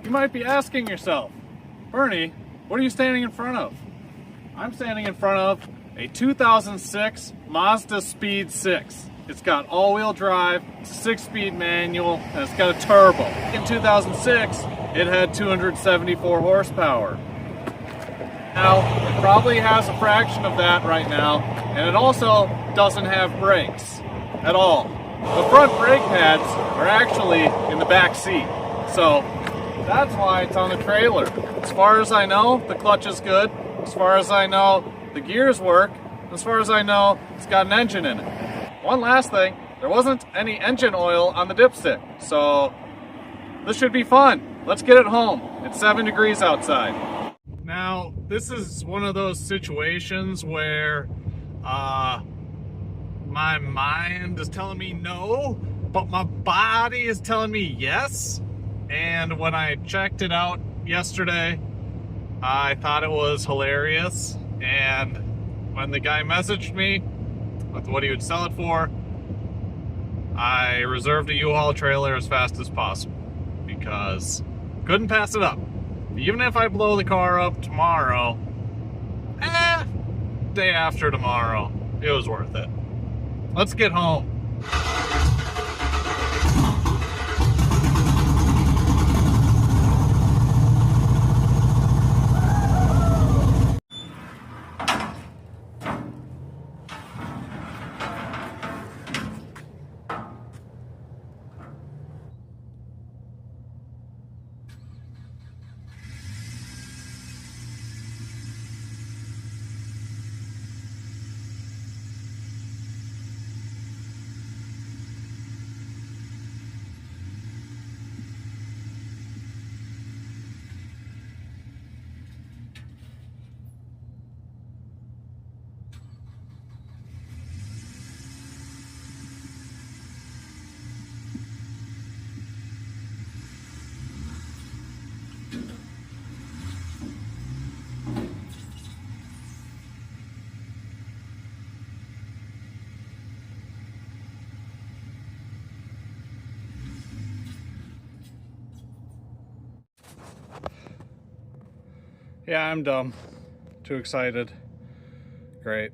You might be asking yourself, Bernie, what are you standing in front of? I'm standing in front of a 2006 Mazdaspeed 6. It's got all-wheel drive, it's a 6-speed manual, and it's got a turbo. In 2006, it had 274 horsepower. Now, it probably has a fraction of that right now, and it also doesn't have brakes at all. The front brake pads are actually in the back seat, so that's why it's on the trailer. As far as I know, the clutch is good. As far as I know, the gears work. As far as I know, it's got an engine in it. One last thing, there wasn't any engine oil on the dipstick, so this should be fun. Let's get it home. It's 7 degrees outside. Now, this is one of those situations where my mind is telling me no, but my body is telling me yes. And when I checked it out yesterday, I thought it was hilarious. And when the guy messaged me with what he would sell it for, I reserved a U-Haul trailer as fast as possible because couldn't pass it up. Even if I blow the car up tomorrow, day after tomorrow, it was worth it. Let's get home. Yeah, I'm dumb. Too excited. Great.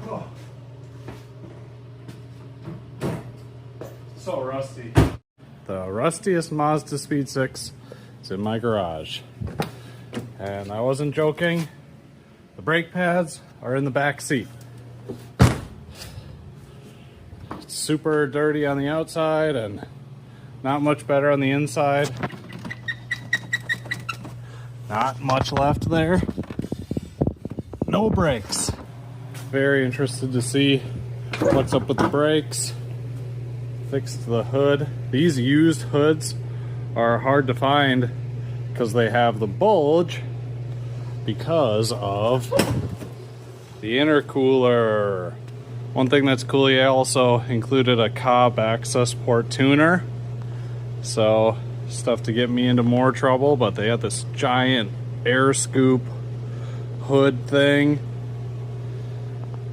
Oh. So rusty. The rustiest Mazdaspeed 6 is in my garage. And I wasn't joking. The brake pads are in the back seat. It's super dirty on the outside and not much better on the inside. Not much left there. No brakes. Very interested to see what's up with the brakes. Fixed the hood. These used hoods are hard to find because they have the bulge because of the intercooler. One thing that's cool, he also included a Cobb access port tuner. So stuff to get me into more trouble, but they had this giant air scoop hood thing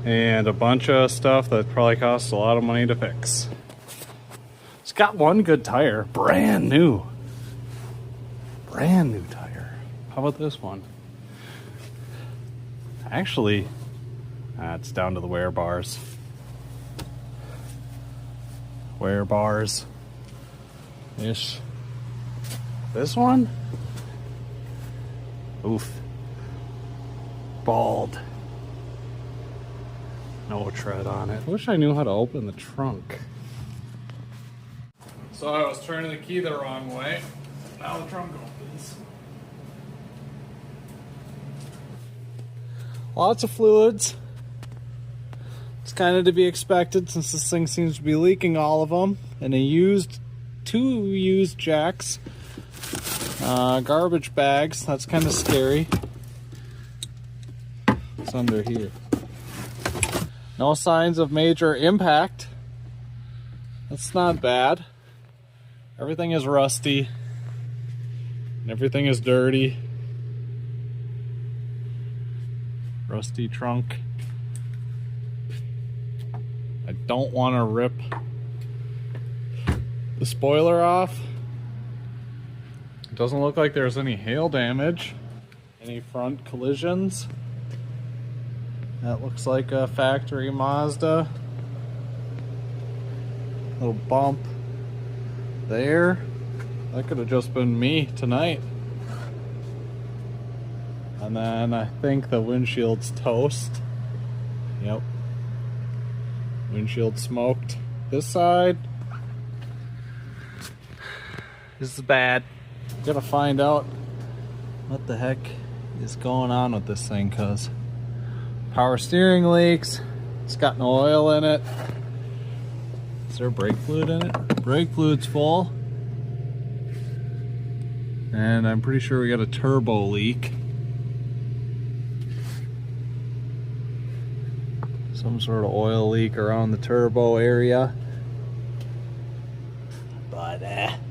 and a bunch of stuff that probably costs a lot of money to fix. It's got one good tire, brand new tire. How about this one? Actually, it's down to the wear bars. Wear bars ish. This one? Oof. Bald. No tread on it. Wish I knew how to open the trunk. So I was turning the key the wrong way. Now the trunk opens. Lots of fluids. It's kind of to be expected since this thing seems to be leaking all of them. And two used jacks. Garbage bags. That's kind of scary. What's under here? No signs of major impact. That's not bad. Everything is rusty. And everything is dirty. Rusty trunk. I don't want to rip the spoiler off. It doesn't look like there's any hail damage. Any front collisions. That looks like a factory Mazda. Little bump there. That could have just been me tonight. And then I think the windshield's toast. Yep. Windshield smoked. This side. This is bad. Gotta find out what the heck is going on with this thing, cause power steering leaks. It's got no oil in it. Is there brake fluid in it? Brake fluid's full. And I'm pretty sure we got a turbo leak. Some sort of oil leak around the turbo area. But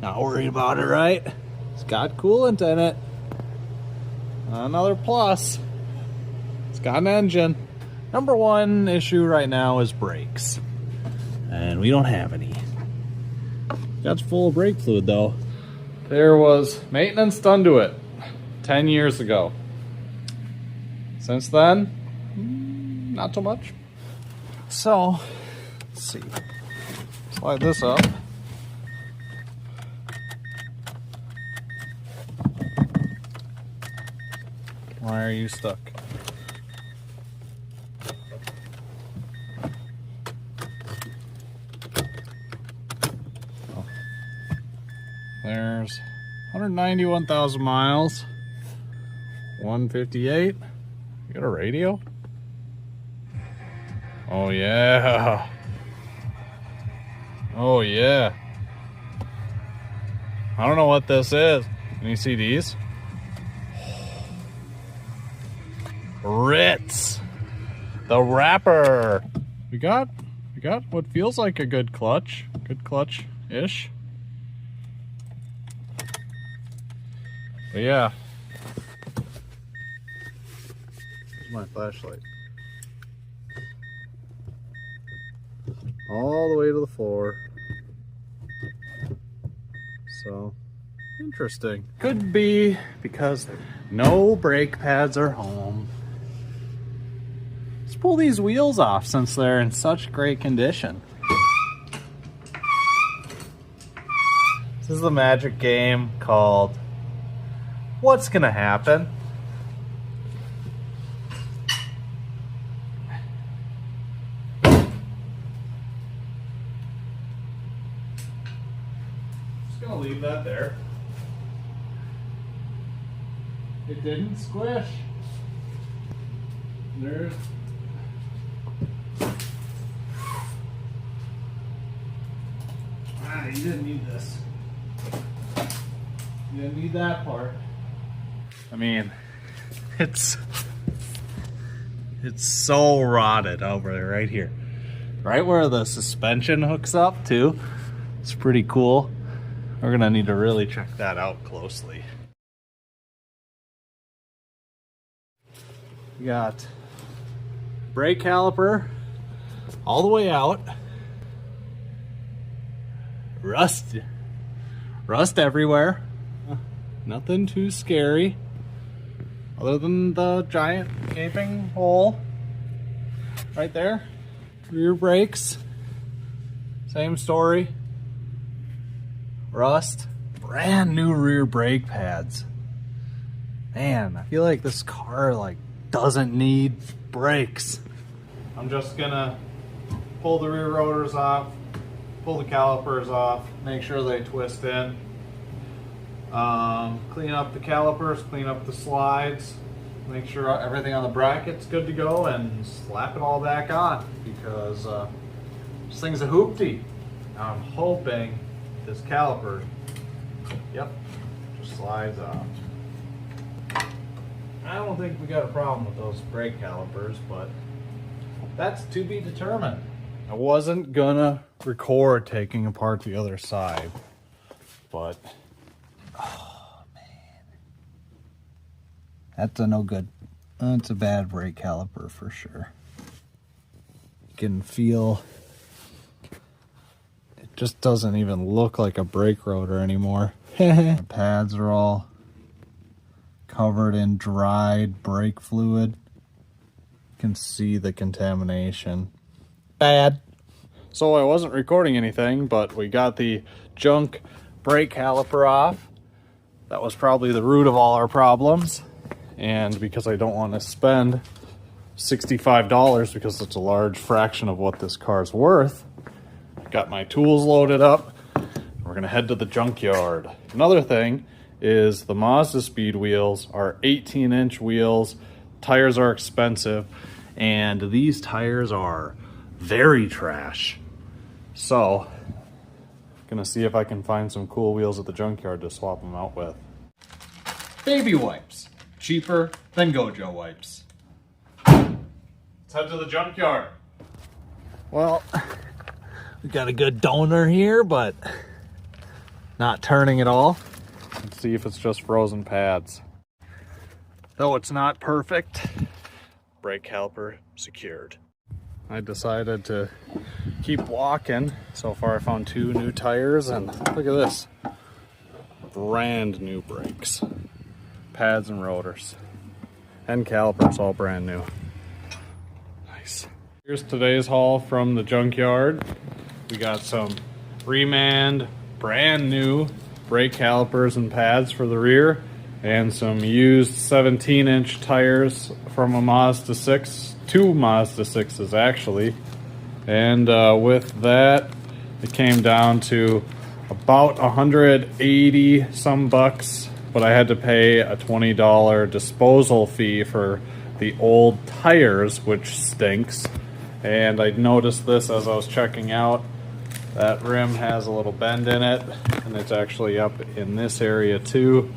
not worried about it, right? It's got coolant in it. Another plus. It's got an engine. Number one issue right now is brakes. And we don't have any. That's full of brake fluid though. There was maintenance done to it 10 years ago. Since then, not so much. So, let's see. Slide this up. Why are you stuck? Oh. There's 191,000 miles. 158. You got a radio? Oh yeah. Oh yeah. I don't know what this is. Can you see these? Ritz. The wrapper. We got what feels like a good clutch. Good clutch-ish. But yeah. Here's my flashlight. All the way to the floor. So, interesting. Could be because no brake pads are home. Let's pull these wheels off since they're in such great condition. This is the magic game called What's Gonna Happen? Gonna leave that there. It didn't squish. There's you didn't need this. You didn't need that part. I mean, it's so rotted over there, right here. Right where the suspension hooks up too. It's pretty cool. We're gonna need to really check that out closely. We got brake caliper all the way out. Rust everywhere. Nothing too scary other than the giant gaping hole right there. Rear brakes, same story. Rust. Brand new rear brake pads. Man, I feel like this car like doesn't need brakes. I'm just gonna pull the rear rotors off, pull the calipers off, make sure they twist in. Clean up the calipers, clean up the slides, make sure everything on the bracket's good to go, and slap it all back on because this thing's a hoopty. I'm hoping this caliper, yep, just slides off. I don't think we got a problem with those brake calipers, but that's to be determined. I wasn't gonna record taking apart the other side, but oh man, that's a no good. That's a bad brake caliper for sure. You can feel it just doesn't even look like a brake rotor anymore. The pads are all covered in dried brake fluid. You can see the contamination. Bad. So I wasn't recording anything, but we got the junk brake caliper off. That was probably the root of all our problems. And because I don't want to spend $65 because it's a large fraction of what this car's worth, got my tools loaded up. We're gonna head to the junkyard. Another thing is the Mazdaspeed wheels are 18-inch wheels. Tires are expensive, and these tires are very trash. So, gonna see if I can find some cool wheels at the junkyard to swap them out with. Baby wipes. Cheaper than Gojo wipes. Let's head to the junkyard. Well, we got a good donor here, but not turning at all. Let's see if it's just frozen pads. Though it's not perfect, brake caliper secured. I decided to keep walking. So far I found 2 new tires, and look at this. Brand new brakes. Pads and rotors. And calipers all brand new. Nice. Here's today's haul from the junkyard. We got some Reman brand new brake calipers and pads for the rear, and some used 17-inch tires from a Mazda 6, 2 Mazda 6s actually. And with that, it came down to about 180 some bucks, but I had to pay a $20 disposal fee for the old tires, which stinks. And I noticed this as I was checking out. That rim has a little bend in it, and it's actually up in this area too,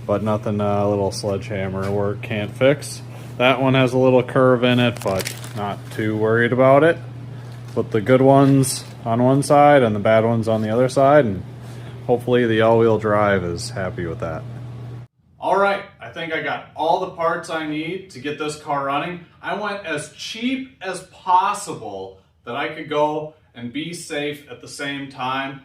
but nothing a little sledgehammer work can't fix. That one has a little curve in it, but not too worried about it. Put the good ones on one side and the bad ones on the other side, and hopefully the all-wheel drive is happy with that. All right, I think I got all the parts I need to get this car running. I went as cheap as possible that I could go and be safe at the same time.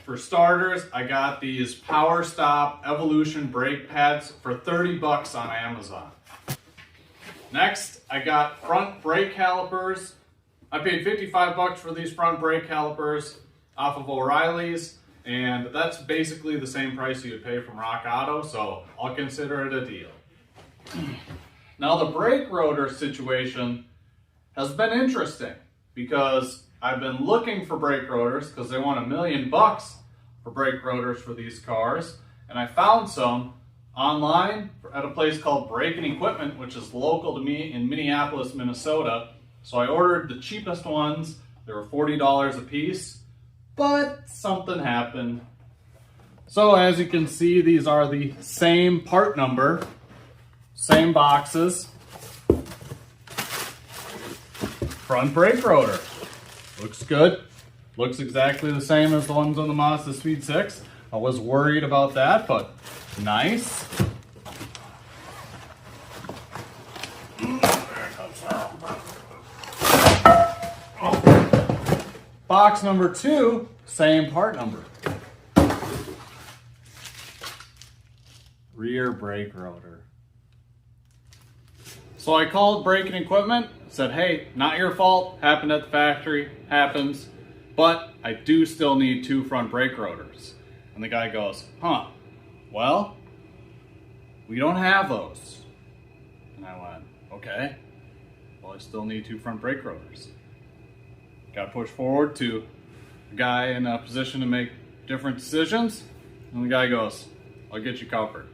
For starters, I got these Power Stop Evolution brake pads for 30 bucks on Amazon. Next, I got front brake calipers. I paid 55 bucks for these front brake calipers off of O'Reilly's, and that's basically the same price you would pay from Rock Auto, so I'll consider it a deal. Now the brake rotor situation has been interesting because I've been looking for brake rotors because they want $1 million for brake rotors for these cars, and I found some online at a place called Brake and Equipment, which is local to me in Minneapolis, Minnesota. So I ordered the cheapest ones. They were $40 a piece, but something happened. So as you can see, these are the same part number, same boxes. Front brake rotor. Looks good. Looks exactly the same as the ones on the Mazdaspeed 6. I was worried about that, but nice. Box number 2, same part number. Rear brake rotor. So I called Brake and Equipment, said, hey, not your fault, happened at the factory, happens, but I do still need 2 front brake rotors. And the guy goes, huh, well, we don't have those. And I went, okay, well, I still need 2 front brake rotors. Got pushed forward to a guy in a position to make different decisions. And the guy goes, I'll get you covered.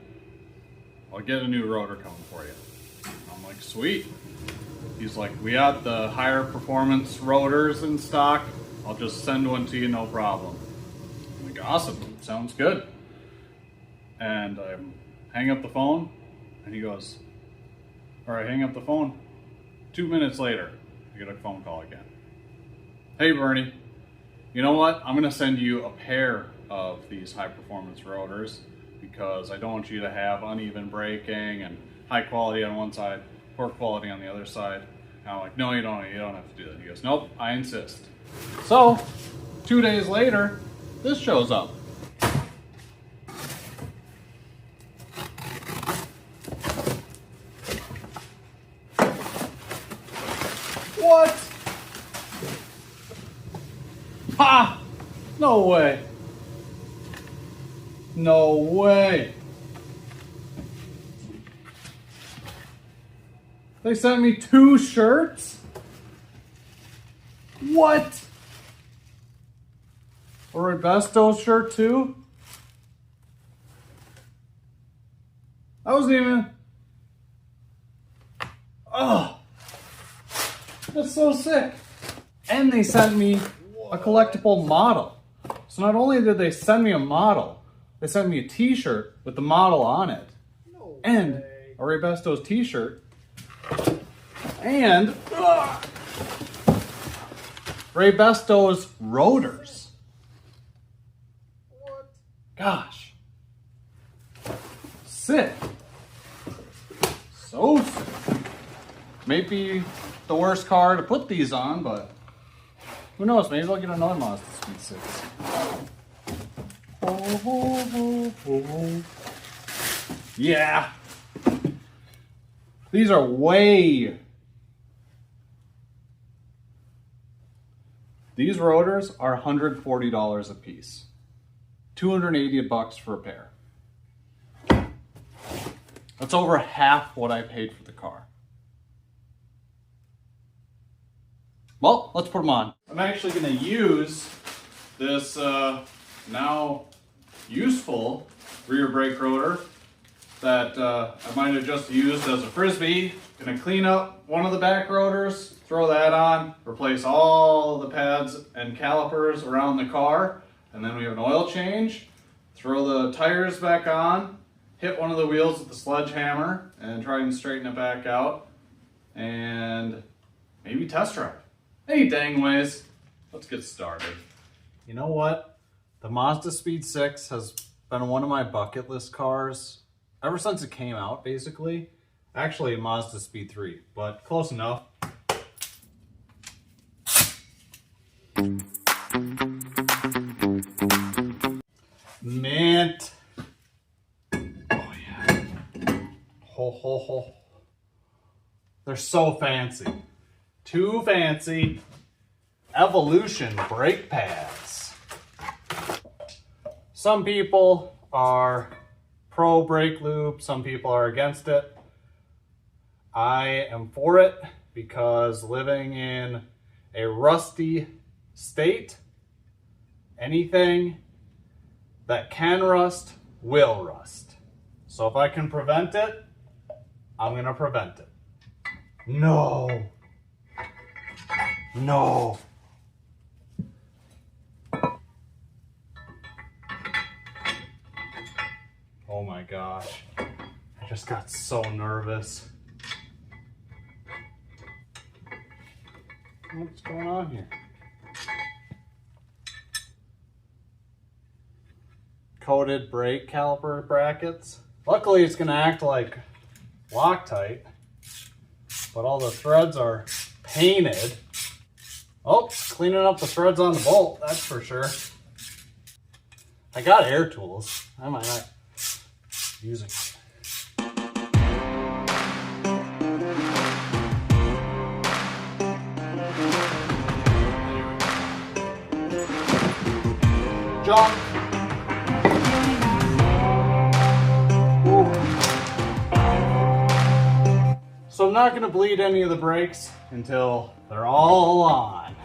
I'll get a new rotor coming for you. I'm like, sweet. He's like, we got the higher performance rotors in stock. I'll just send one to you, no problem. I'm like, awesome, sounds good. And I hang up the phone, and he goes, all right, hang up the phone. 2 minutes later, I get a phone call again. Hey Bernie, You know what? I'm gonna send you a pair of these high performance rotors because I don't want you to have uneven braking and high quality on one side, poor quality on the other side. And I'm like, no, you don't have to do that. He goes, nope, I insist. So 2 days later, this shows up. What? Ha! No way. No way. They sent me 2 shirts? What? A Rustiest shirt too? I wasn't even... Oh, that's so sick. And they sent me a collectible model. So not only did they send me a model, they sent me a t-shirt with the model on it. And a Rustiest t-shirt. And Rustiest rotors. Gosh. Sick. So sick. Maybe the worst car to put these on, but who knows? Maybe I'll get another Mazdaspeed 6. Yeah. These are These rotors are $140 a piece. $280 for a pair. That's over half what I paid for the car. Well, let's put them on. I'm actually going to use this now useful rear brake rotor that I might have just used as a frisbee. Going to clean up one of the back rotors, throw that on, replace all the pads and calipers around the car, and then we have an oil change, throw the tires back on, hit one of the wheels with the sledgehammer and try and straighten it back out, and maybe test drive. Hey dang ways, let's get started. You know what? The Mazdaspeed 6 has been one of my bucket list cars ever since it came out, basically. Actually, a Mazdaspeed 3, but close enough. Mint. Oh yeah. Ho ho ho. They're so fancy. Too fancy. Evolution brake pads. Some people are pro brake lube, some people are against it. I am for it because living in a rusty state, anything that can rust will rust. So if I can prevent it, I'm gonna prevent it. No. No. Oh my gosh. I just got so nervous. What's going on here? Coated brake caliper brackets. Luckily it's gonna act like Loctite, but all the threads are painted. Oh, cleaning up the threads on the bolt, that's for sure. I got air tools. I might not use it. Jump. So I'm not going to bleed any of the brakes until they're all on.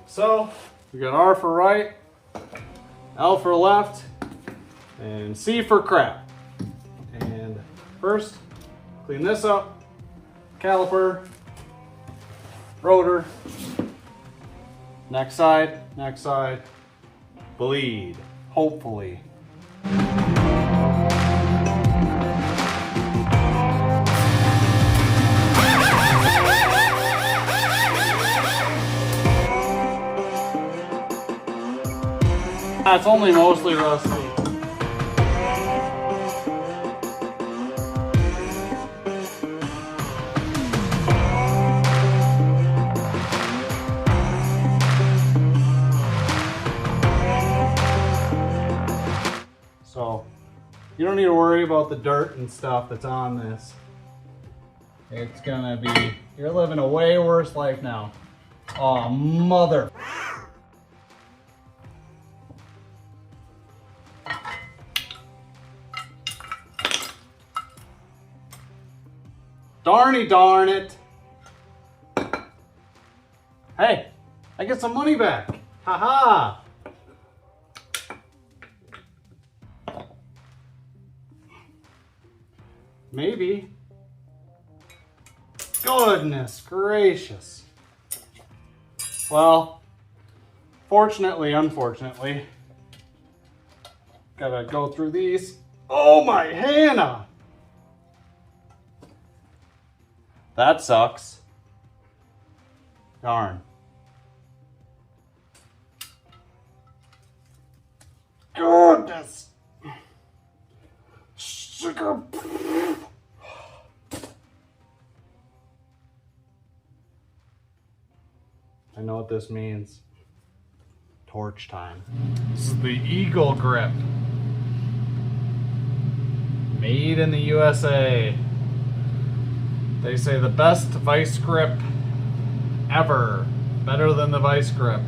So we got R for right, L for left, and C for crap. And first, clean this up. Caliper, rotor, next side, bleed, hopefully. It's only mostly rusty. So, you don't need to worry about the dirt and stuff that's on this. It's gonna be, you're living a way worse life now. Oh, mother. Darny darn it. Hey, I get some money back. Ha ha. Maybe. Goodness gracious. Well, fortunately, unfortunately, gotta go through these. Oh my Hannah! That sucks. Darn. Goodness. Sugar. I know what this means. Torch time. This is the Eagle Grip. Made in the USA. They say the best vice grip ever. Better than the vice grip.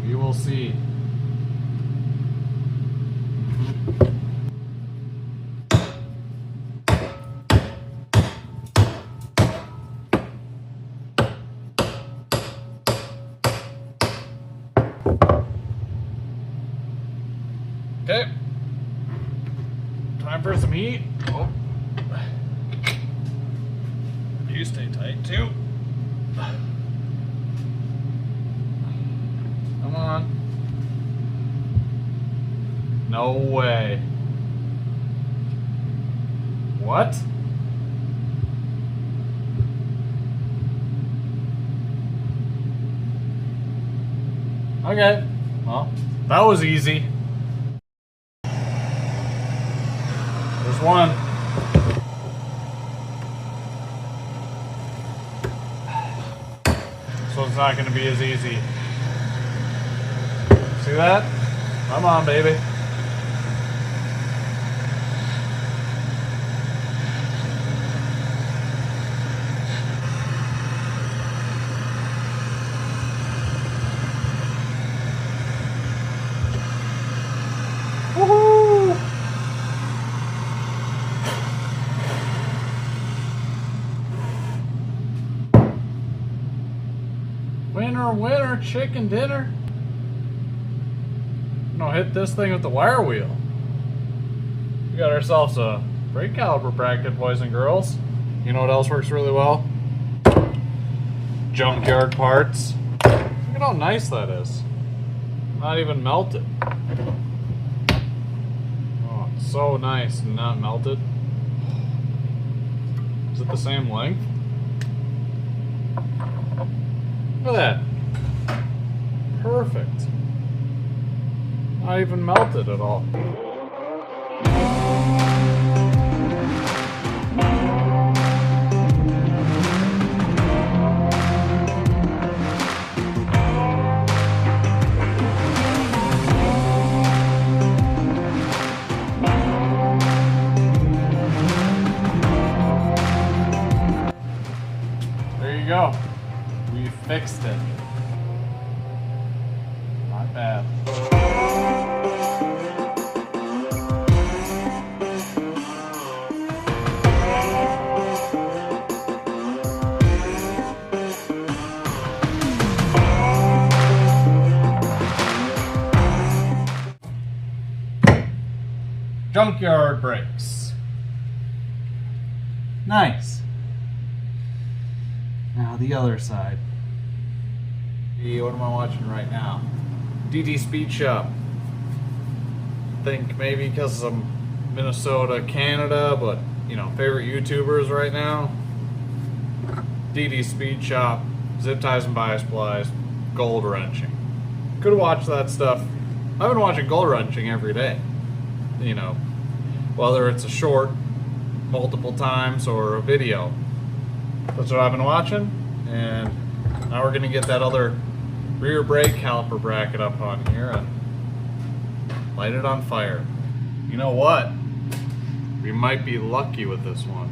You will see. Okay. Time for some heat. Oh. You stay tight too. Come on. No way. What? Okay. Well, that was easy. There's one. So it's not going to be as easy. See that? Come on, baby. Woohoo! Winner, winner, chicken dinner. No, hit this thing with the wire wheel. We got ourselves a brake caliper bracket, boys and girls. You know what else works really well? Junkyard parts. Look at how nice that is. Not even melted. Oh, it's so nice and not melted. Is it the same length? Look at that. Perfect. Not even melted at all. There you go. We fixed it. Not bad. Junkyard brakes. Nice. Now the other side. What am I watching right now? DD Speed Shop. Think maybe because I'm Minnesota, Canada, but you know, favorite YouTubers right now. DD Speed Shop, zip ties and bias plies, gold wrenching. Could watch that stuff. I've been watching Gold Wrenching every day. You know, whether it's a short multiple times or a video. That's what I've been watching. And now we're gonna get that other rear brake caliper bracket up on here and light it on fire. You know what? We might be lucky with this one.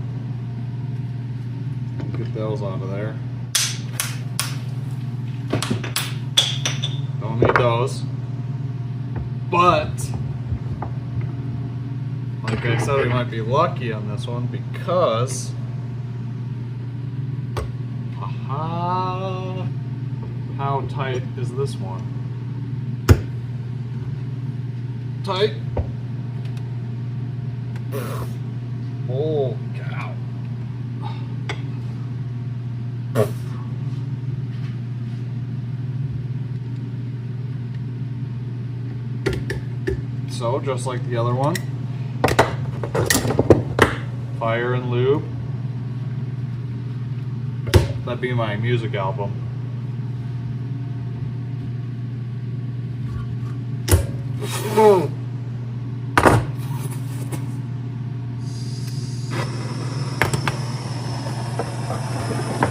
Get those onto there. Don't need those. But, like I said, we might be lucky on this one because, how tight is this one? Tight. Oh, cow. So, just like the other one, fire and lube. That'd be my music album.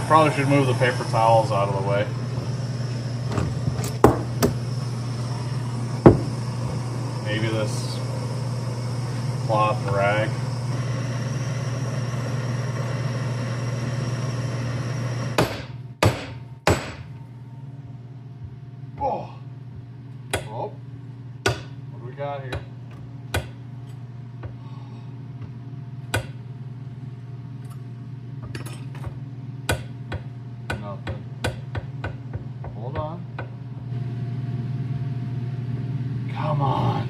Probably should move the paper towels out of the way. Maybe this cloth rag. Oh. Oh. What do we got here? Nothing. Hold on. Come on.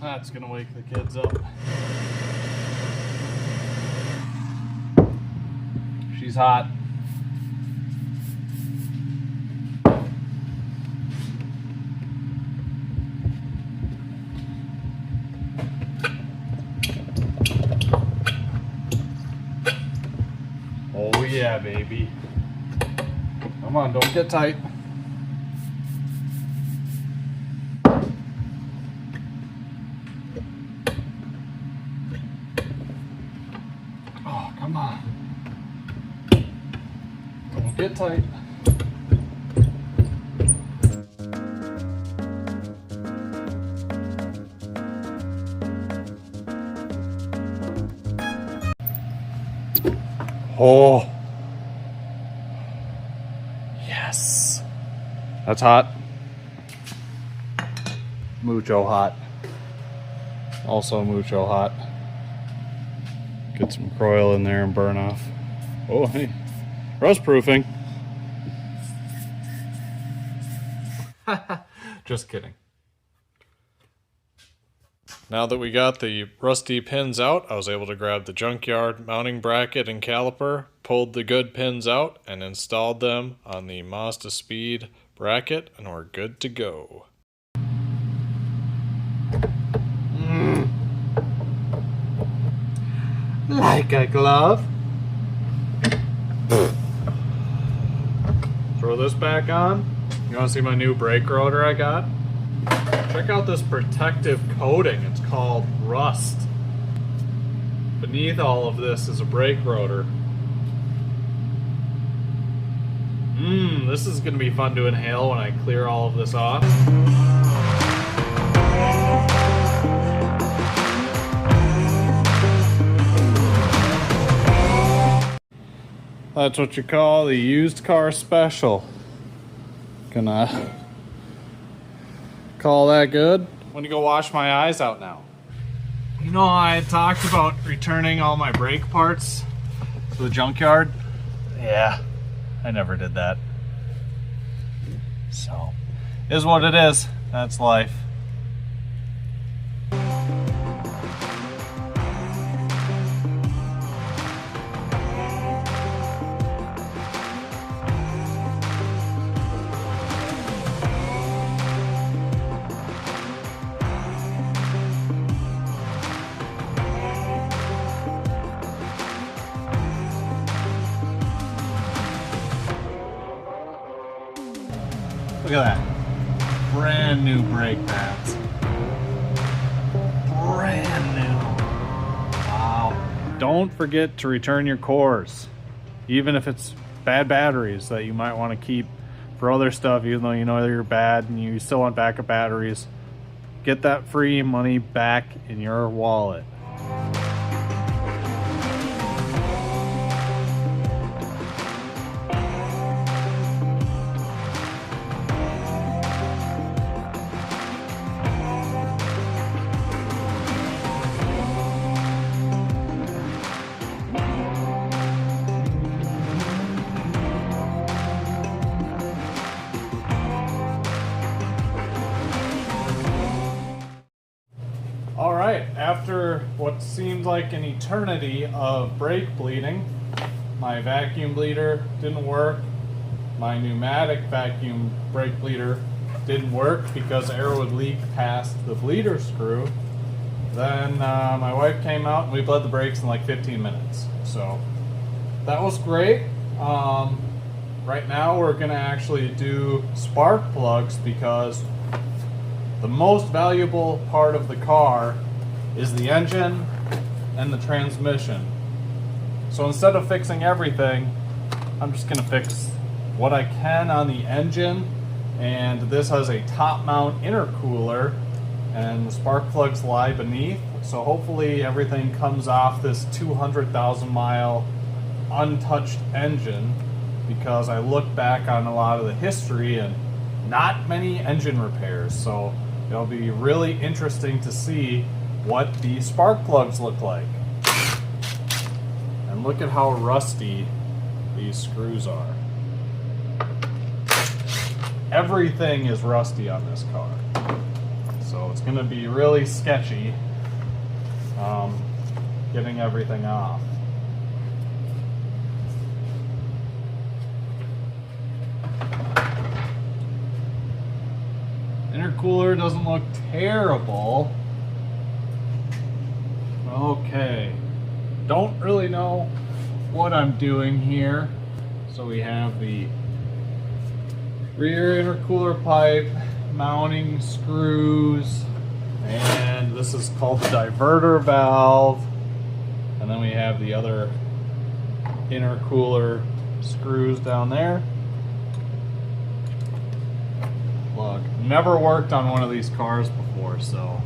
That's gonna wake the kids up. She's hot. Oh yeah, baby. Come on, don't get tight. Oh, come on. Don't get tight. Oh. Yes. That's hot. Mucho hot. Also mucho hot. Get some coil in there and burn off. Oh, hey. Rust proofing. Just kidding. Now that we got the rusty pins out, I was able to grab the junkyard mounting bracket and caliper, pulled the good pins out, and installed them on the Mazdaspeed bracket, and we're good to go. Like a glove. Throw this back on. You want to see my new brake rotor I got? Check out this protective coating. It's called Rust. Beneath all of this is a brake rotor. This is going to be fun to inhale when I clear all of this off. That's what you call the used car special. Gonna call that good. I'm gonna go wash my eyes out now. You know how I had talked about returning all my brake parts to the junkyard? Yeah, I never did that. So, is what it is. That's life. Look at that. Brand new brake pads. Brand new. Wow. Don't forget to return your cores. Even if it's bad batteries that you might want to keep for other stuff, even though you know they're bad and you still want backup batteries. Get that free money back in your wallet. Alright, after what seemed like an eternity of brake bleeding, my vacuum bleeder didn't work. My pneumatic vacuum brake bleeder didn't work because air would leak past the bleeder screw. Then my wife came out and we bled the brakes in like 15 minutes. So that was great. Right now we're going to actually do spark plugs because the most valuable part of the car is the engine and the transmission. So instead of fixing everything, I'm just going to fix what I can on the engine. And this has a top mount intercooler and the spark plugs lie beneath. So hopefully everything comes off this 200,000 mile untouched engine, because I look back on a lot of the history and not many engine repairs. So it'll be really interesting to see what the spark plugs look like. And look at how rusty these screws are. Everything is rusty on this car. So it's going to be really sketchy getting everything off. Intercooler doesn't look terrible. Okay, don't really know what I'm doing here. So we have the rear intercooler pipe, mounting screws, and this is called the diverter valve. And then we have the other intercooler screws down there. Look, never worked on one of these cars before, so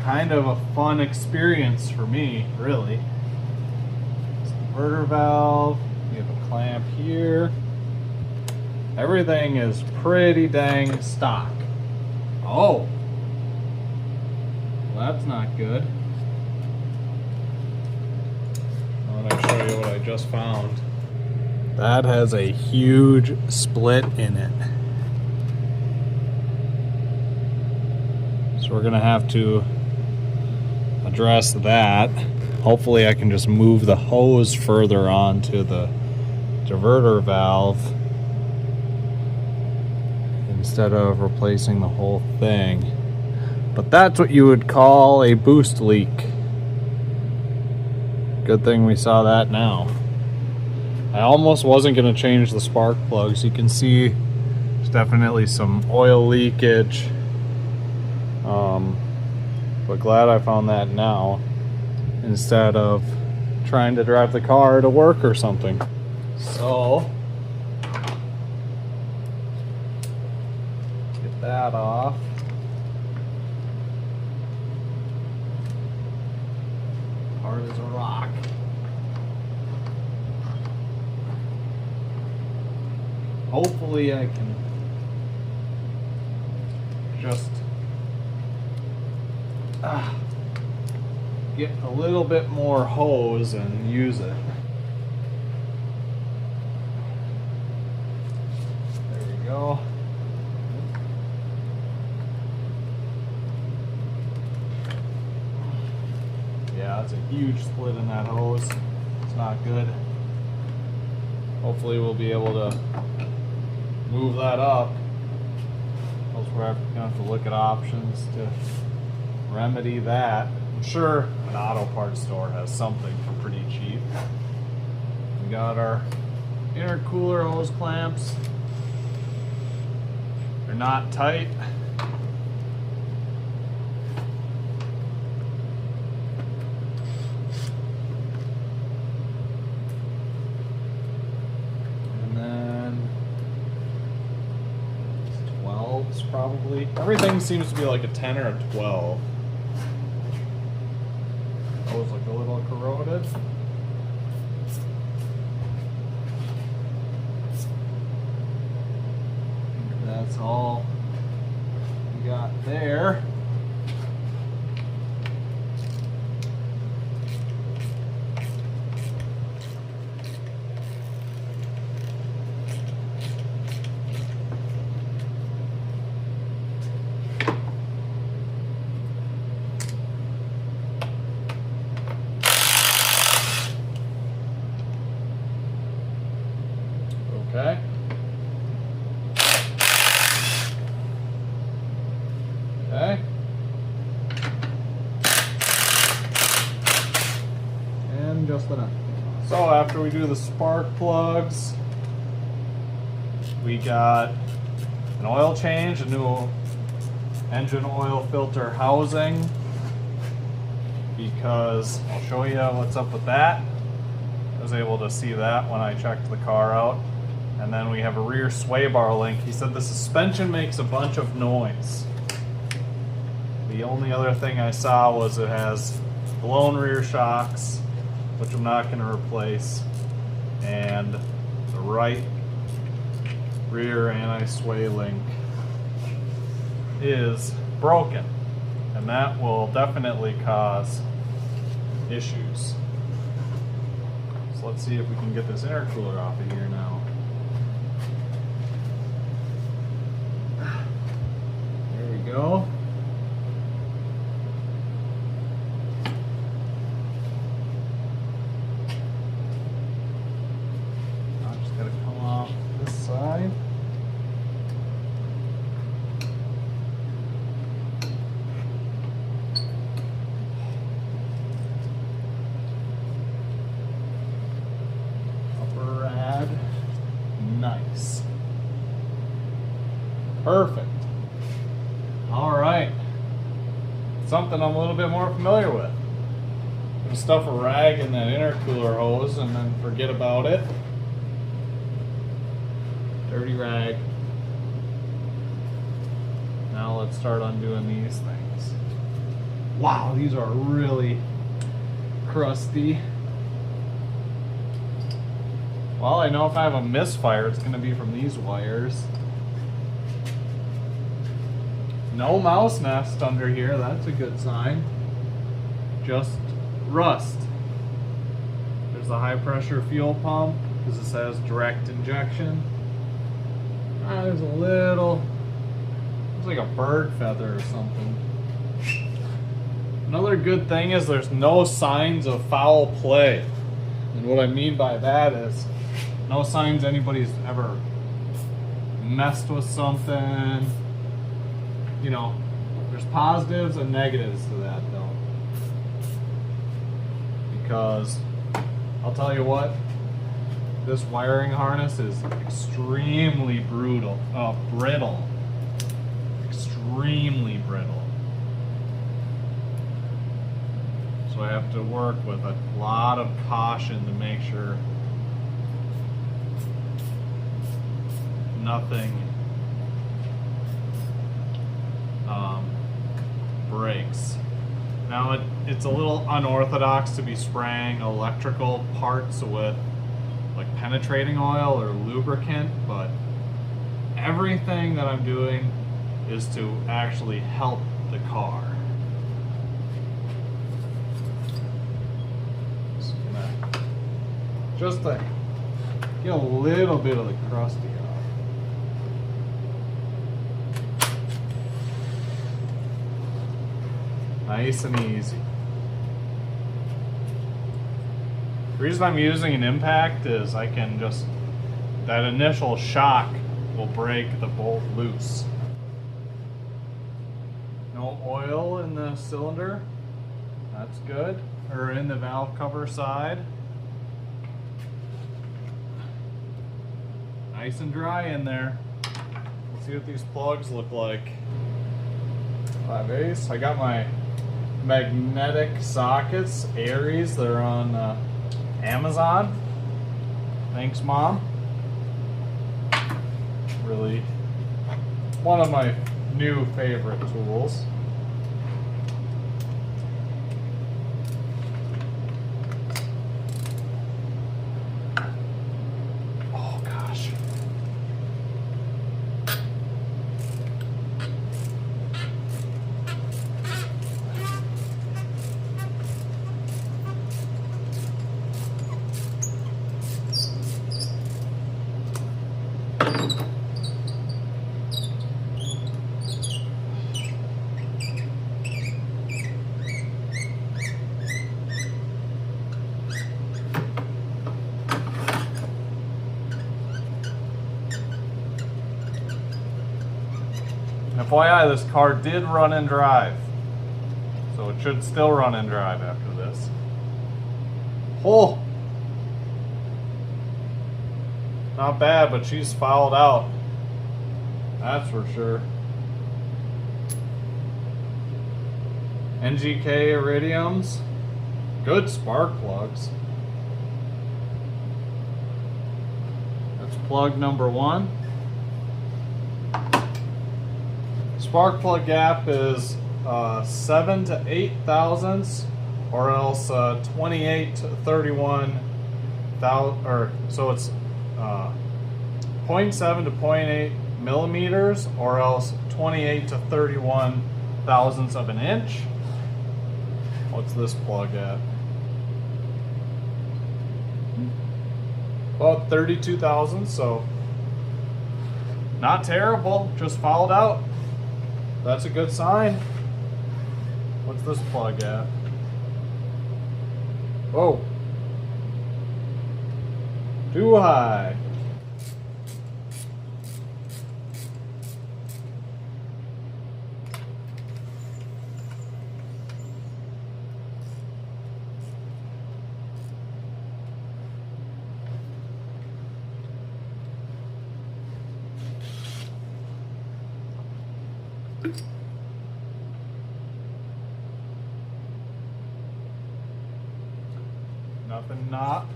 kind of a fun experience for me, really. It's the diverter valve. We have a clamp here. Everything is pretty dang stock. Oh, well, that's not good. I want to show you what I just found. That has a huge split in it. So we're gonna have to address that. Hopefully I can just move the hose further onto the diverter valve instead of replacing the whole thing. But that's what you would call a boost leak. Good thing we saw that now. I almost wasn't going to change the spark plugs. You can see there's definitely some oil leakage. But glad I found that now instead of trying to drive the car to work or something. So get that off. Hard as a rock. Hopefully I can just get a little bit more hose and use it. There we go. Yeah, that's a huge split in that hose. It's not good. Hopefully we'll be able to move that up. Else we're going to have to look at options to remedy that. I'm sure an auto parts store has something for pretty cheap. We got our intercooler hose clamps. They're not tight. And then 12s probably. Everything seems to be like a 10 or a 12. Those look a little corroded. That's all we got there. Okay. Okay. And just enough. So after we do the spark plugs, we got an oil change, a new engine oil filter housing, because I'll show you what's up with that. I was able to see that when I checked the car out. And then we have a rear sway bar link. He said the suspension makes a bunch of noise. The only other thing I saw was it has blown rear shocks, which I'm not going to replace, and the right rear anti-sway link is broken, and that will definitely cause issues. So let's see if we can get this intercooler off of here now. There we go. I'm just gonna come off this side. Upper rad. Nice. Perfect. All right. Something I'm a little bit more familiar with. Gonna stuff a rag in that intercooler hose and then forget about it. Dirty rag. Now let's start undoing these things. Wow, these are really crusty. Well, I know if I have a misfire, it's gonna be from these wires. No mouse nest under here, that's a good sign. Just rust. There's the high pressure fuel pump, because this has direct injection. There's a little, it's like a bird feather or something. Another good thing is there's no signs of foul play. And what I mean by that is no signs anybody's ever messed with something. You know, there's positives and negatives to that though. Because I'll tell you what, this wiring harness is extremely brittle. Extremely brittle. So I have to work with a lot of caution to make sure nothing breaks. Now it's a little unorthodox to be spraying electrical parts with like penetrating oil or lubricant, but everything that I'm doing is to actually help the car. Just to get a little bit of the crusty off. Nice and easy. The reason I'm using an impact is I can just, that initial shock will break the bolt loose. No oil in the cylinder. That's good. Or in the valve cover side. Nice and dry in there. See what these plugs look like. 5/8. I got my magnetic sockets, Aries. They're on Amazon. Thanks, Mom. Really one of my new favorite tools. Oh gosh. FYI, this car did run and drive, so it should still run and drive after this. Oh, not bad, but she's fouled out. That's for sure. NGK iridiums, good spark plugs. That's plug number 1. Spark plug gap is 7 to 8 thousandths, or else 28 to 31 thousand, or so it's 0.7 to 0.8 millimeters, or else 28 to 31 thousandths of an inch. What's this plug at? About 32 thousandths, so not terrible, just fouled out. That's a good sign. What's this plug at? Whoa. Too high.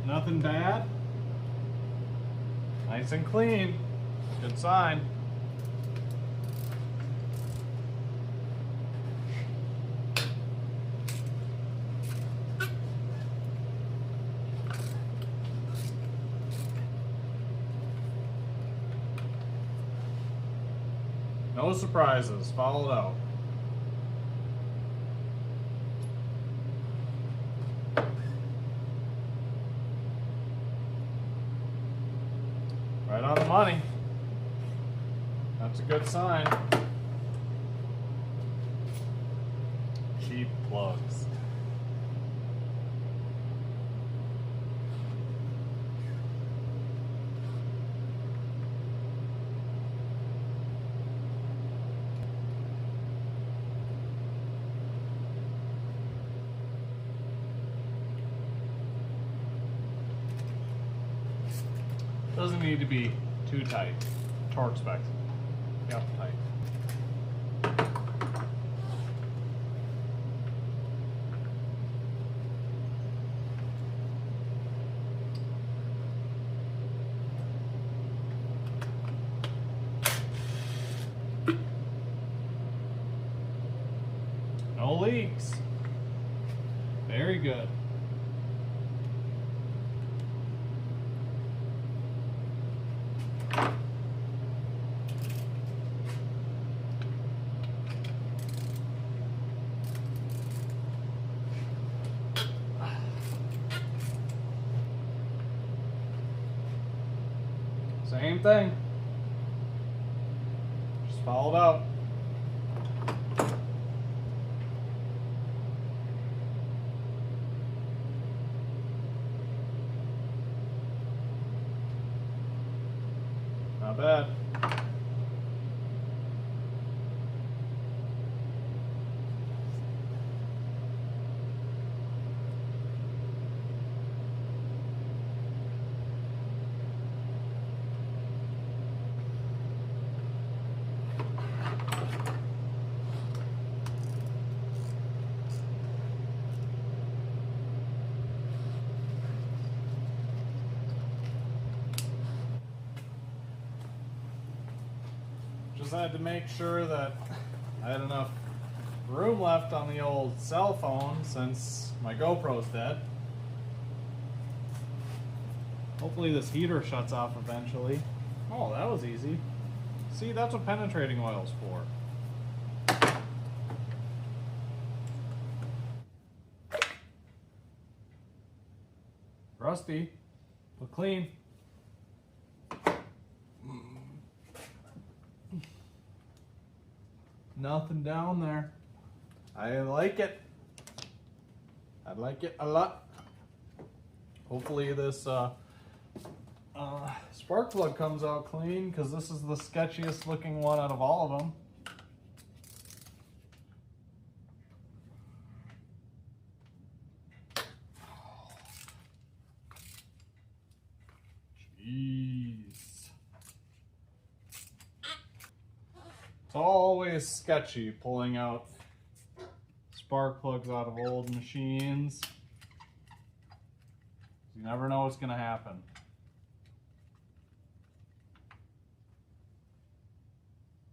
Nothing bad. Nice and clean. Good sign. No surprises. Followed out. Right on the money. That's a good sign. Cheap plugs. Doesn't need to be too tight. Torque spec. Yep, tight. No leaks. Very good. Same thing. Just followed out. Not bad. Just had to make sure that I had enough room left on the old cell phone since my GoPro's dead. Hopefully this heater shuts off eventually. Oh, that was easy. See, that's what penetrating oil's for. Rusty, look clean. Nothing down there. I like it. I like it a lot. Hopefully this spark plug comes out clean, because this is the sketchiest looking one out of all of them. Jeez. It's always sketchy pulling out spark plugs out of old machines. You never know what's going to happen.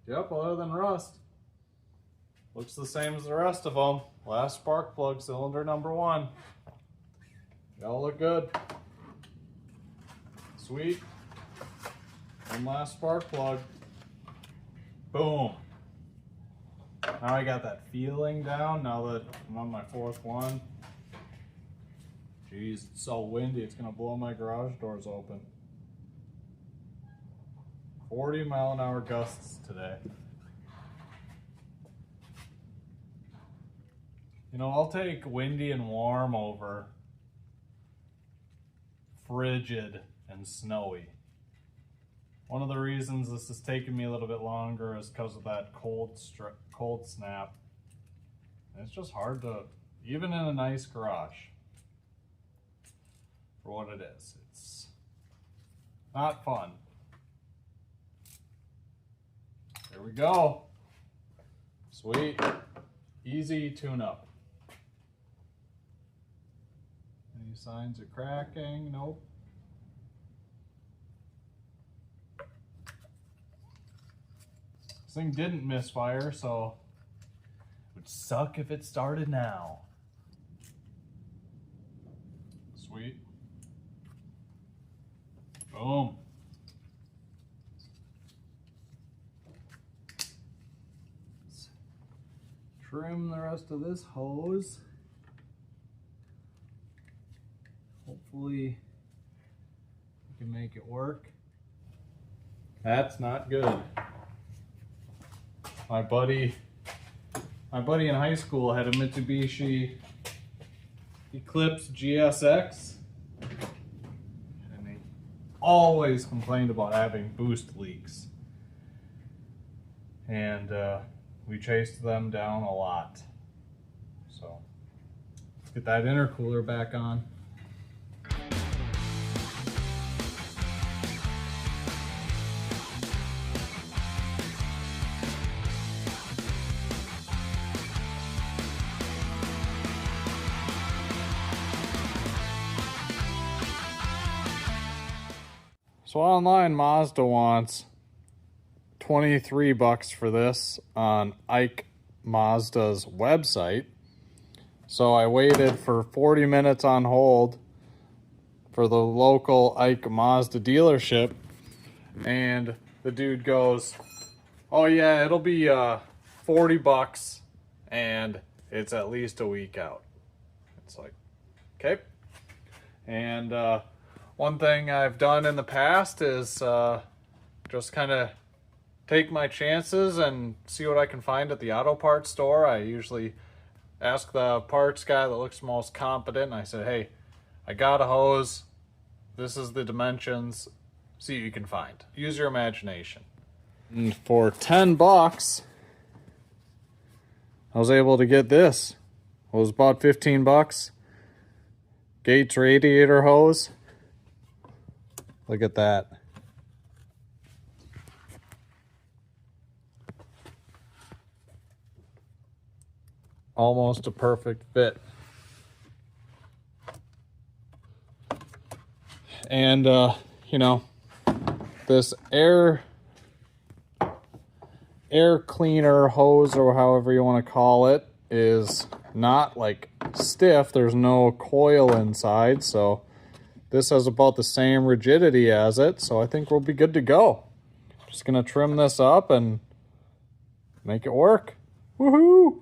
Yep, other than rust. Looks the same as the rest of them. Last spark plug, cylinder number 1. They all look good. Sweet. One last spark plug. Boom. Now I got that feeling down now that I'm on my 4th one. Jeez, it's so windy, it's gonna blow my garage doors open. 40-mile-an-hour gusts today. You know, I'll take windy and warm over frigid and snowy. One of the reasons this is taking me a little bit longer is because of that cold snap. And it's just hard to, even in a nice garage, for what it is. It's not fun. There we go. Sweet. Easy tune-up. Any signs of cracking? Nope. This thing didn't misfire, so it would suck if it started now. Sweet. Boom. Let's trim the rest of this hose. Hopefully we can make it work. That's not good. My buddy in high school had a Mitsubishi Eclipse GSX, and he always complained about having boost leaks. And we chased them down a lot. So let's get that intercooler back on. So online, Mazda wants $23 for this on Ike Mazda's website. So I waited for 40 minutes on hold for the local Ike Mazda dealership, and the dude goes, "Oh yeah, it'll be $40 and it's at least a week out." It's like, okay. And one thing I've done in the past is just kind of take my chances and see what I can find at the auto parts store. I usually ask the parts guy that looks most competent, and I said, "Hey, I got a hose. This is the dimensions. See what you can find. Use your imagination." And for $10, I was able to get this. It was about $15. Gates radiator hose. Look at that. Almost a perfect fit. And, you know, this air air cleaner hose, or however you want to call it, is not like stiff. There's no coil inside, so this has about the same rigidity as it, so I think we'll be good to go. Just gonna trim this up and make it work. Woohoo!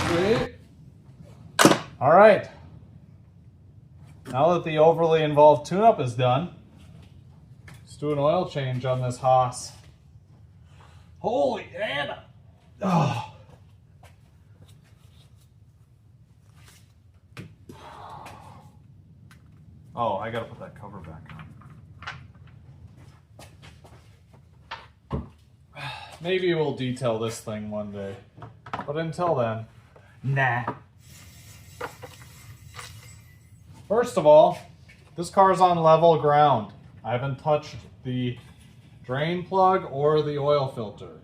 Sweet. All right. Now that the overly involved tune-up is done, let's do an oil change on this Haas. Holy Anna! Oh. Oh, I gotta put that cover back on. Maybe we'll detail this thing one day. But until then, nah. First of all, this car's on level ground. I haven't touched the drain plug or the oil filter.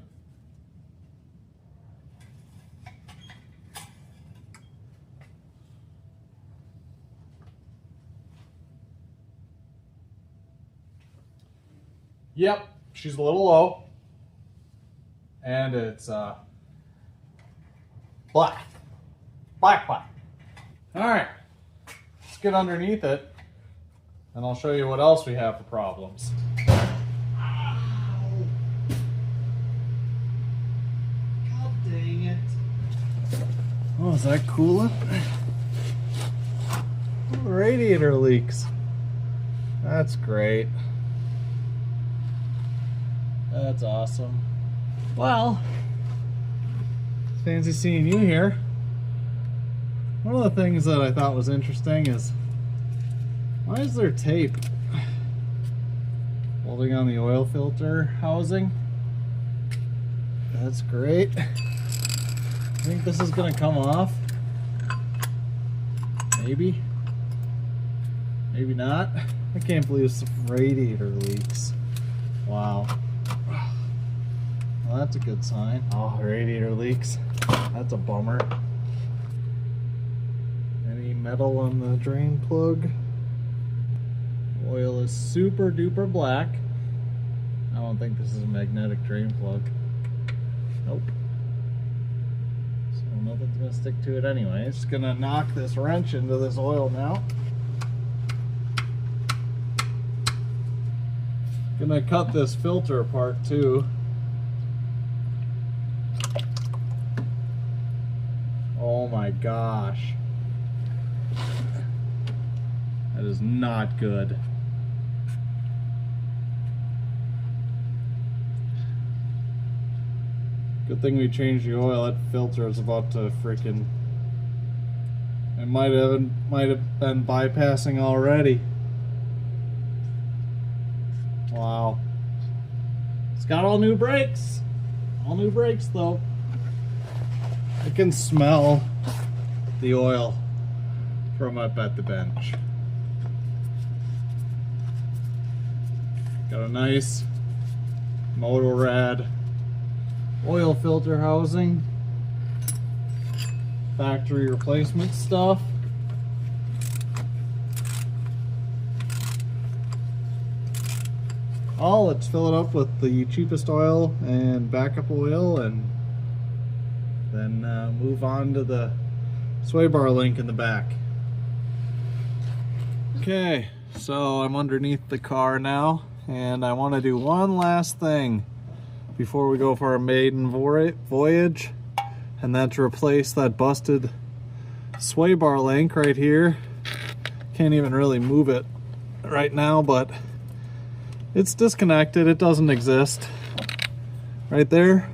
Yep, she's a little low. And it's black. Black. All right, let's get underneath it and I'll show you what else we have for problems. Ow. God dang it. Oh, is that coolant? Oh, radiator leaks. That's great. That's awesome. Well, fancy seeing you here. One of the things that I thought was interesting is, why is there tape holding on the oil filter housing? That's great. I think this is gonna come off. Maybe. Maybe not. I can't believe some radiator leaks. Wow. Well, that's a good sign. Oh, radiator leaks. That's a bummer. Any metal on the drain plug? Oil is super duper black. I don't think this is a magnetic drain plug. Nope. So nothing's gonna stick to it anyway. It's gonna knock this wrench into this oil now. Gonna cut this filter apart too. Oh my gosh. That is not good. Good thing we changed the oil. That filter is about to freaking... It might have been bypassing already. Wow. It's got all new brakes. All new brakes though. I can smell the oil from up at the bench. Got a nice Motor Rad oil filter housing. Factory replacement stuff. Let's fill it up with the cheapest oil and backup oil, and then move on to the sway bar link in the back. Okay, so I'm underneath the car now, and I want to do one last thing before we go for our maiden voyage, and that's replace that busted sway bar link right here. Can't even really move it right now, but it's disconnected. It doesn't exist right there.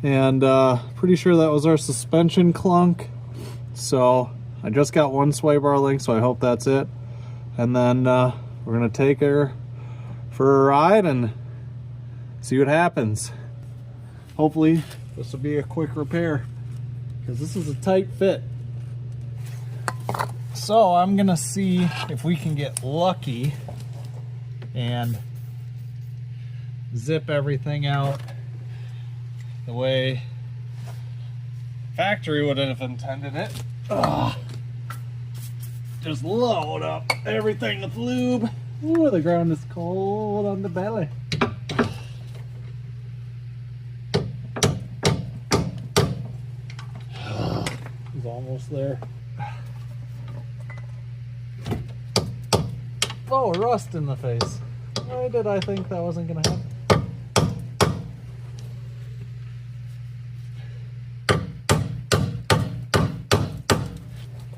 And pretty sure that was our suspension clunk. So I just got one sway bar link, so I hope that's it. And then we're gonna take her for a ride and see what happens. Hopefully this will be a quick repair. because this is a tight fit. So I'm gonna see if we can get lucky and zip everything out the way factory would have intended it. Ugh. Just load up everything with lube. Ooh, the ground is cold on the belly. He's almost there. Oh, rust in the face. Why did I think that wasn't gonna happen?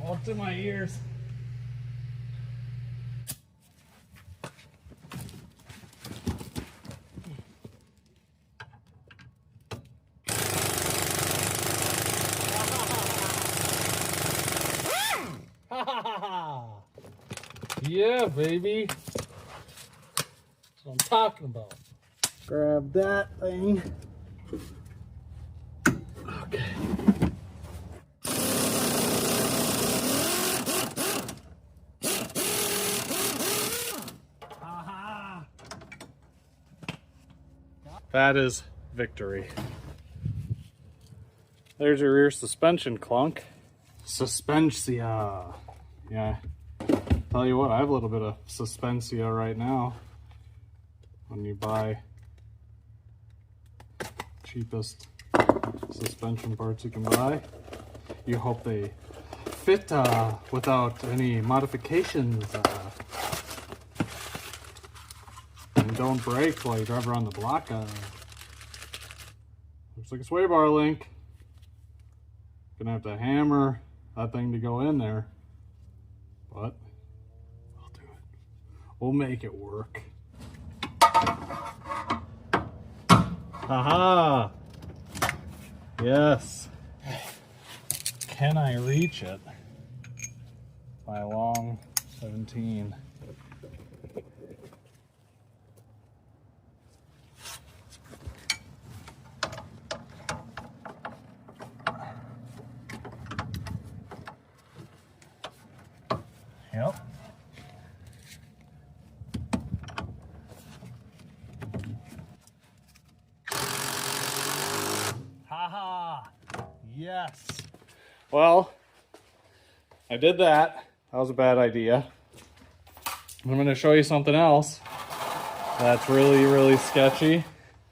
All to my ears. Yeah, baby. That's what I'm talking about. Grab that thing. Okay. That is victory. There's your rear suspension clunk. Suspensia. Yeah. Tell you what, I have a little bit of suspensia right now. When you buy cheapest suspension parts you can buy, you hope they fit without any modifications and don't break while you drive around the block. Looks like a sway bar link. Gonna have to hammer that thing to go in there, but we'll do it. We'll make it work. Aha! Yes. Can I reach it? By a long 17. Yep. Haha. Yes. Well, I did that. That was a bad idea. I'm going to show you something else that's really, really sketchy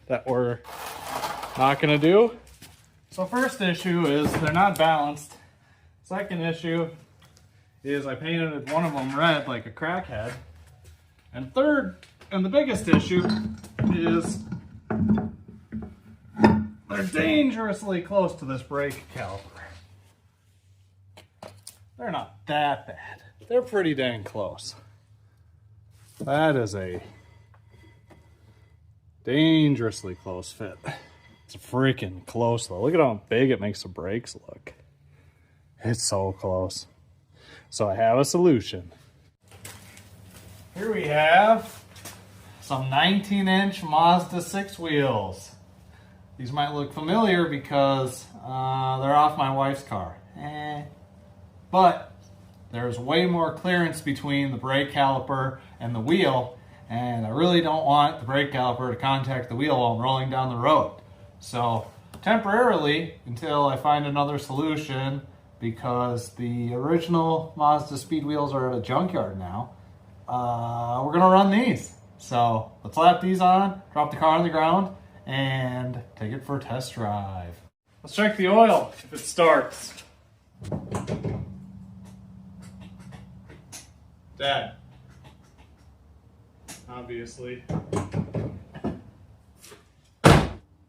that we're not going to do. So first issue is they're not balanced. Second issue is I painted one of them red like a crackhead. And third, and the biggest issue, is they're dangerously close to this brake caliper. They're not that bad. They're pretty dang close. That is a dangerously close fit. It's freaking close though. Look at how big it makes the brakes look. It's so close. So I have a solution. Here we have some 19-inch Mazda 6 wheels. These might look familiar because they're off my wife's car. But there's way more clearance between the brake caliper and the wheel, and I really don't want the brake caliper to contact the wheel while I'm rolling down the road. So temporarily, until I find another solution, because the original Mazdaspeed wheels are at a junkyard now, we're gonna run these. So let's slap these on, drop the car on the ground, and take it for a test drive. Let's check the oil if it starts. Dad. Obviously.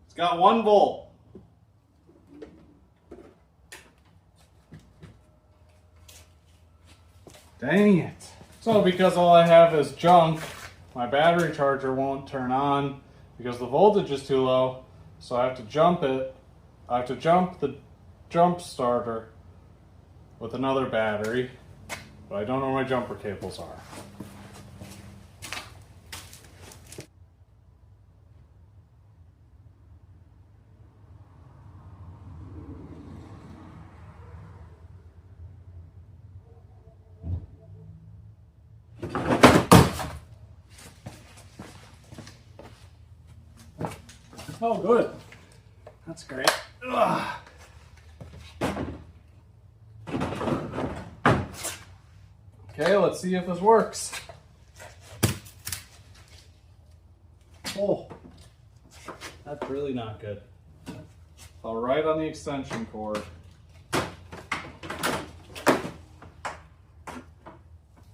It's got 1 volt. Dang it. So because all I have is junk, my battery charger won't turn on because the voltage is too low. So I have to jump it. I have to jump the jump starter with another battery, but I don't know where my jumper cables are. Oh, good. That's great. Ugh. Okay, let's see if this works. Oh, that's really not good. All right on the extension cord.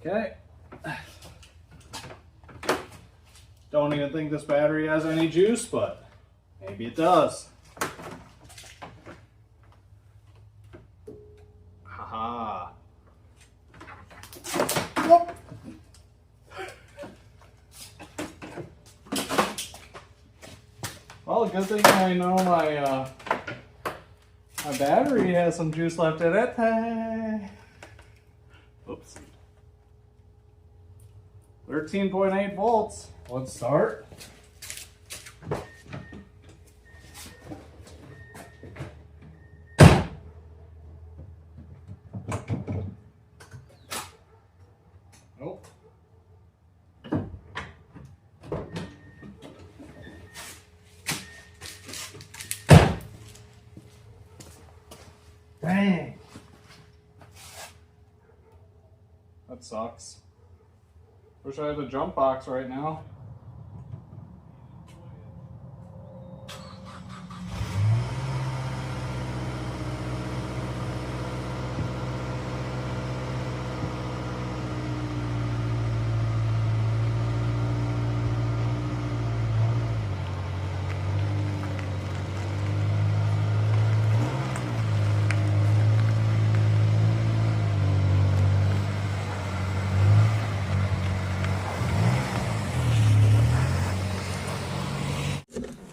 Okay. Don't even think this battery has any juice, but maybe it does. Haha. Whoop. Well, good thing I know my battery has some juice left in it. Oops. 13.8 volts. Let's start. Nope. Dang. That sucks. Wish I had a jump box right now.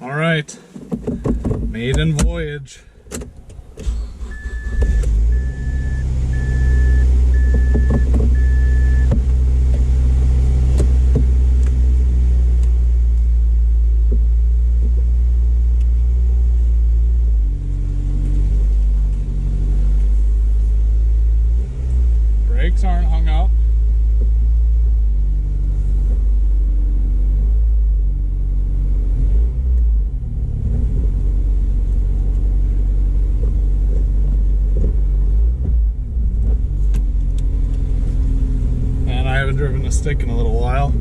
All right, maiden voyage. Brakes aren't hung up. Driven a stick in a little while.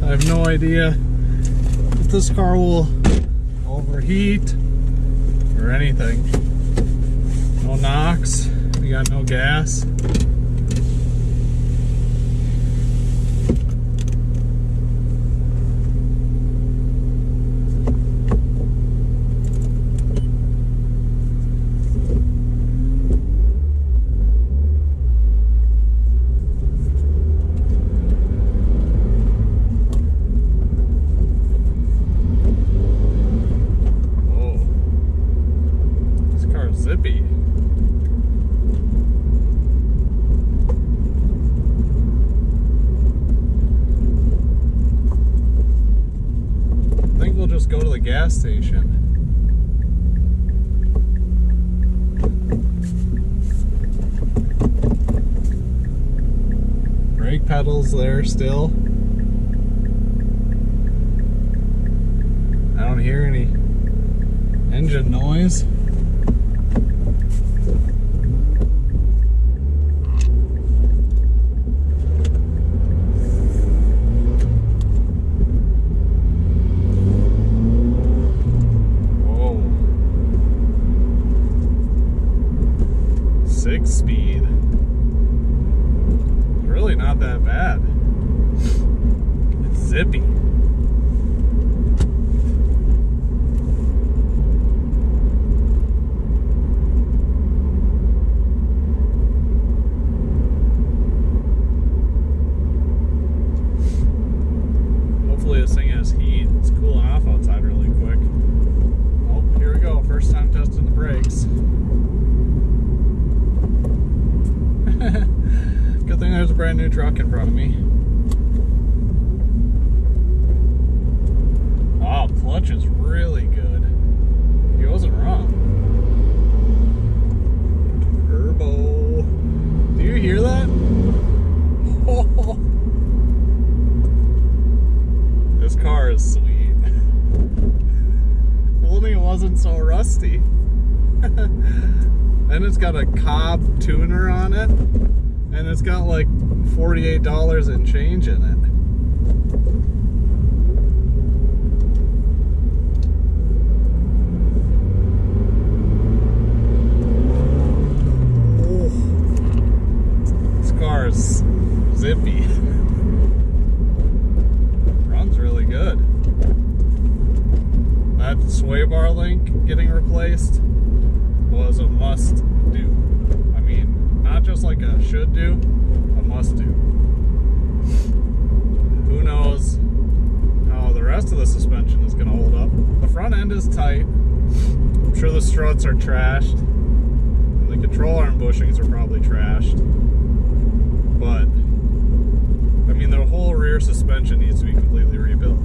I have no idea if this car will overheat or anything. No knocks, we got no gas. Zippy. I think we'll just go to the gas station. Brake pedals there still. I don't hear any engine noise. Speed. It's really not that bad. It's zippy. Hopefully this thing has heat. It's cooling off outside really quick. Oh, here we go. First time testing the brakes. Good thing there's a brand new truck in front of me. Oh, clutch is really good. He wasn't wrong. Turbo. Do you hear that? Oh. Then it's got a Cobb tuner on it, and it's got like $48 and change in it. Is zippy. Runs really good. That sway bar link getting replaced was a must do. I mean, not just like a should do, a must do. Who knows how the rest of the suspension is going to hold up. The front end is tight. I'm sure the struts are trashed. And the control arm bushings are probably trashed. But, I mean, the whole rear suspension needs to be completely rebuilt.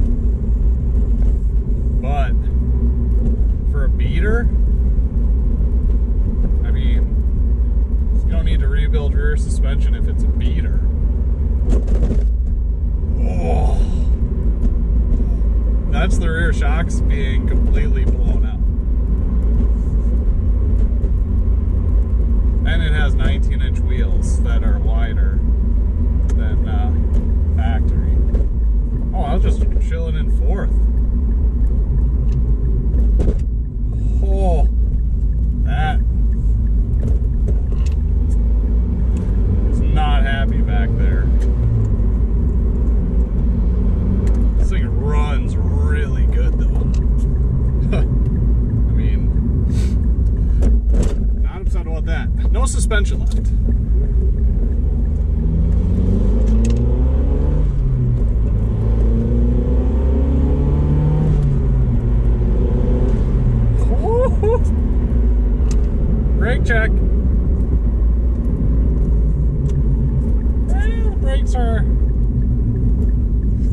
But, for a beater, I mean, you don't need to rebuild rear suspension if it's a beater. Oh, that's the rear shocks being completely blown out. And it has 19-inch wheels that are wider than factory. Oh, I was just chilling in fourth. Oh, that is not happy back there. This thing runs really good though. I mean, not upset about that. No suspension left. Brake check. Well, the brakes are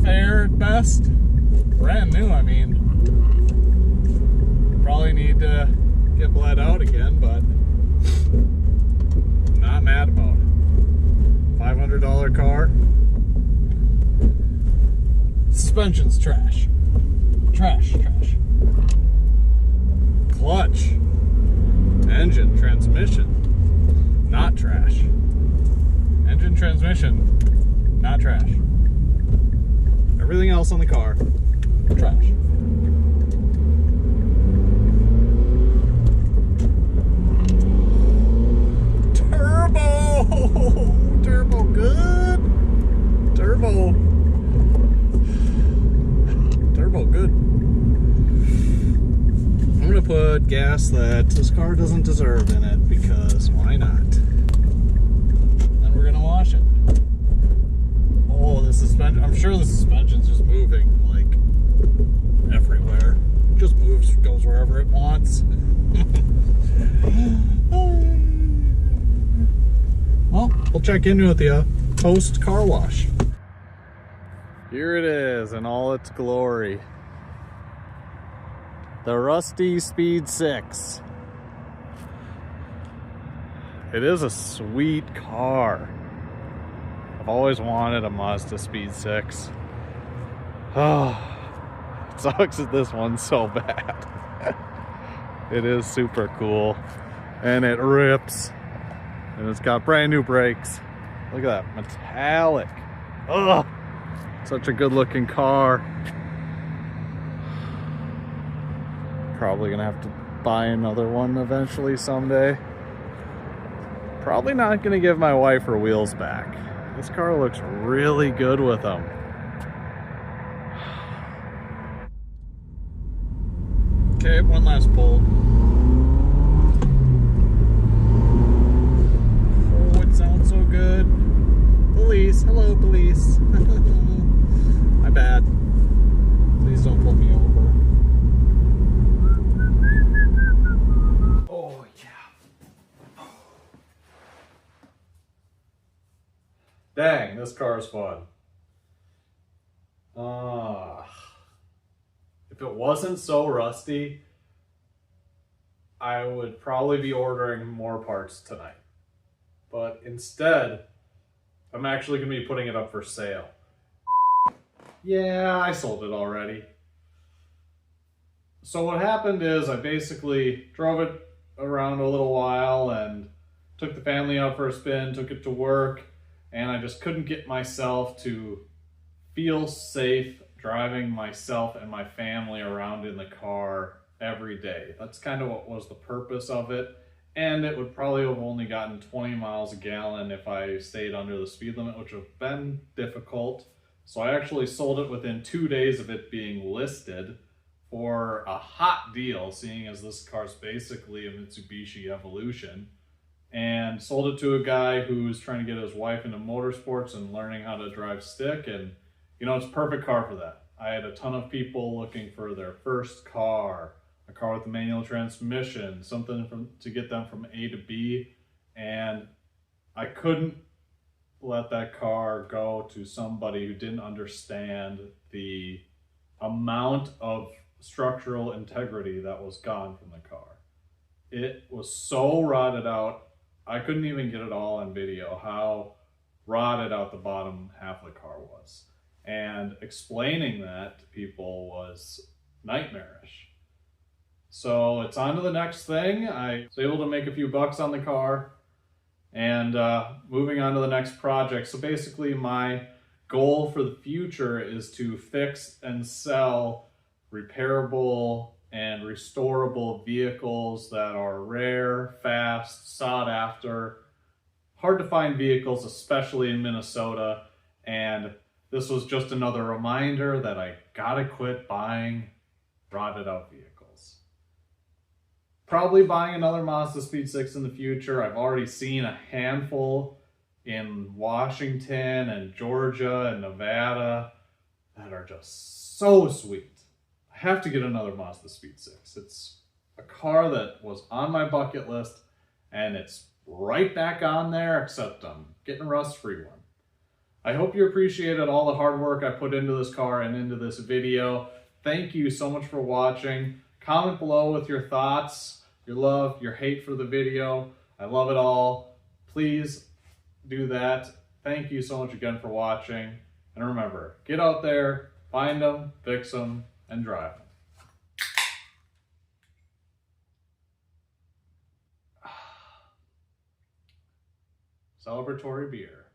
fair at best. Brand new, I mean. Probably need to get bled out again, but not mad about it. $500 car. Suspension's trash. Trash. Clutch. Engine, transmission, not trash. Engine, transmission, not trash. Everything else on the car, trash. Turbo good. Turbo good. I'm gonna put gas that this car doesn't deserve in it, because why not? Then we're gonna wash it. Oh, the suspension, I'm sure the suspension's just moving like everywhere. It just moves, goes wherever it wants. Well, we'll check in with you post car wash. Here it is in all its glory. The Rustiest Speed 6. It is a sweet car. I've always wanted a Mazdaspeed 6. Oh, it sucks that this one's so bad. It is super cool. And it rips. And it's got brand new brakes. Look at that, metallic. Ugh, such a good looking car. Probably gonna have to buy another one eventually someday. Probably not gonna give my wife her wheels back. This car looks really good with them. Okay, one last pull. Oh, it sounds so good. Police, hello police. My bad. Please don't pull me over. Oh yeah. Dang, this car is fun. If it wasn't so rusty, I would probably be ordering more parts tonight. But instead, I'm actually going to be putting it up for sale. Yeah, I sold it already. So what happened is I basically drove it around a little while and took the family out for a spin, took it to work, and I just couldn't get myself to feel safe driving myself and my family around in the car every day. That's kind of what was the purpose of it. And it would probably have only gotten 20 miles a gallon if I stayed under the speed limit, which would have been difficult. So I actually sold it within 2 days of it being listed for a hot deal, seeing as this car's basically a Mitsubishi Evolution, and sold it to a guy who's trying to get his wife into motorsports and learning how to drive stick. And you know, it's a perfect car for that. I had a ton of people looking for their first car, a car with a manual transmission, something to get them from A to B, and I couldn't let that car go to somebody who didn't understand the amount of structural integrity that was gone from the car. It was so rotted out, I couldn't even get it all on video how rotted out the bottom half of the car was. And explaining that to people was nightmarish. So it's on to the next thing. I was able to make a few bucks on the car, and moving on to the next project. So basically my goal for the future is to fix and sell repairable and restorable vehicles that are rare, fast, sought after, hard to find vehicles, especially in Minnesota. And this was just another reminder that I gotta quit buying rotted out vehicles. Probably buying another Mazdaspeed 6 in the future. I've already seen a handful in Washington and Georgia and Nevada that are just so sweet. I have to get another Mazdaspeed 6. It's a car that was on my bucket list, and it's right back on there, except I'm getting a rust-free one. I hope you appreciated all the hard work I put into this car and into this video. Thank you so much for watching. Comment below with your thoughts, your love, your hate for the video. I love it all. Please do that. Thank you so much again for watching. And remember, get out there, find them, fix them, and drive them. Celebratory beer.